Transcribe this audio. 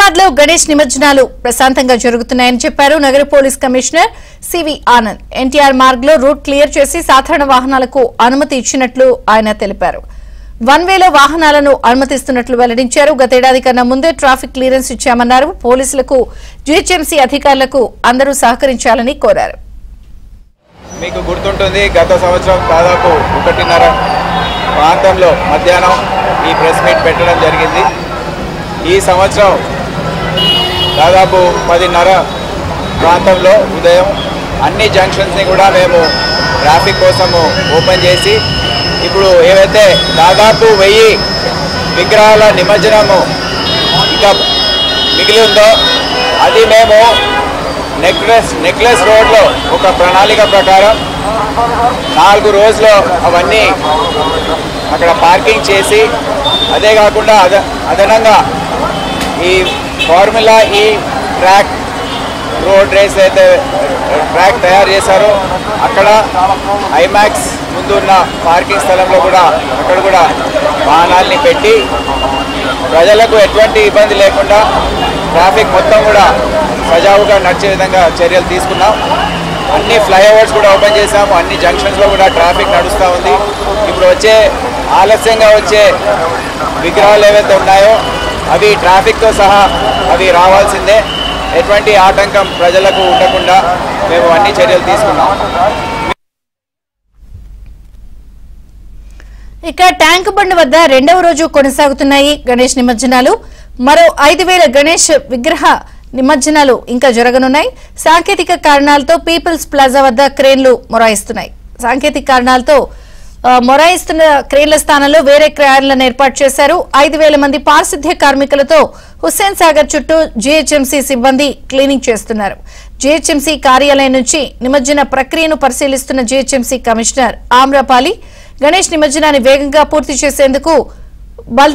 హైదరాబాద్ లో గణేష్ నిమజ్జనాలు ప్రశాంతంగా జరుగుతున్నాయని చెప్పారు నగర police commissioner CV Anand. NTR Marg లో రూట్ క్లియర్ చేసి సాధారణ వాహనాలకు అనుమతి ఇచ్చినట్లు ఆయన తెలిపారు. వన్ వేలో వాహనాలను అనుమతిస్తున్నట్లు వెల్లడించారు. గతేడాది కన్నా ముందే ట్రాఫిక్ క్లియరెన్స్ ఇచ్చామన్నారు. పోలీసులకు జీహెచ్ఎంసీ అధికారులకు అందరూ సహకరించాలని కోరారు. మీకు గుర్తుంటుంది, గత సంవత్సరం దాదాపు 1:30 ప్రాంతంలో మధ్యాహ్నం ఈ ప్రెస్ మీట్ పెట్టడం జరిగింది. ఈ సంవత్సరం దాదాపు 10:30 ప్రాంతంలో ఉదయం అన్ని జంక్షన్స్ని కూడా మేము ట్రాఫిక్ కోసము ఓపెన్ చేసి ఇప్పుడు ఏవైతే దాదాపు 1000 విగ్రహాల నిమజ్జనము ఇంకా మిగిలి ఉందో అది మేము నెక్లెస్ రోడ్లో ఒక ప్రణాళిక ప్రకారం 4 రోజుల్లో అవన్నీ అక్కడ పార్కింగ్ చేసి, అదే కాకుండా అదనంగా ఈ ఫార్ములా ఈ ట్రాక్ రోడ్ రేస్ అయితే ట్రాక్ తయారు చేశారో అక్కడ ఐమాక్స్ ముందున్న పార్కింగ్ స్థలంలో కూడా అక్కడ కూడా వాహనాల్ని పెట్టి ప్రజలకు ఎటువంటి ఇబ్బంది లేకుండా ట్రాఫిక్ మొత్తం కూడా సజావుగా నడిచే విధంగా చర్యలు తీసుకున్నాం. అన్ని ఫ్లైఓవర్స్ కూడా ఓపెన్ చేశాము. అన్ని జంక్షన్స్లో కూడా ట్రాఫిక్ నడుస్తూ ఉంది. ఇప్పుడు ఆలస్యంగా వచ్చే విగ్రహాలు ఏవైతే ఉన్నాయో అవి ట్రాఫిక్తో సహా అవి రావాల్సిందే. ఎటువంటి ఆటంకం ప్రజలకు ఉండకుండా మేము అన్ని చర్యలు తీసుకున్నాం. ఇక ట్యాంక్ బండ్ వద్ద రెండవ రోజు కొనసాగుతున్నాయి గణేష్ నిమజ్జనాలు. మరో 5,000 గణేష్ విగ్రహ నిమజ్జనాలు ఇంకా జరగనున్నాయి. సాంకేతిక కారణాలతో పీపుల్స్ ప్లాజా వద్ద క్రేన్లు మొరాయిస్తున్నాయి. సాంకేతిక కారణాలతో మొరాయిస్తున్న క్రేన్ల స్థానంలో వేరే క్రేన్లను ఏర్పాటు చేశారు. 5,000 మంది పారిశుద్ధ్య కార్మికులతో హుస్సేన్ సాగర్ చుట్టూ జీహెచ్ఎంసీ సిబ్బంది క్లీనింగ్ చేస్తున్నారు. జీహెచ్ఎంసీ కార్యాలయం నుంచి నిమజ్జన ప్రక్రియను పరిశీలిస్తున్న జీహెచ్ఎంసీ కమిషనర్ ఆమ్రపాలి గణేష్ నిమజ్జనాన్ని వేగంగా పూర్తి చేసేందుకు బల్దీ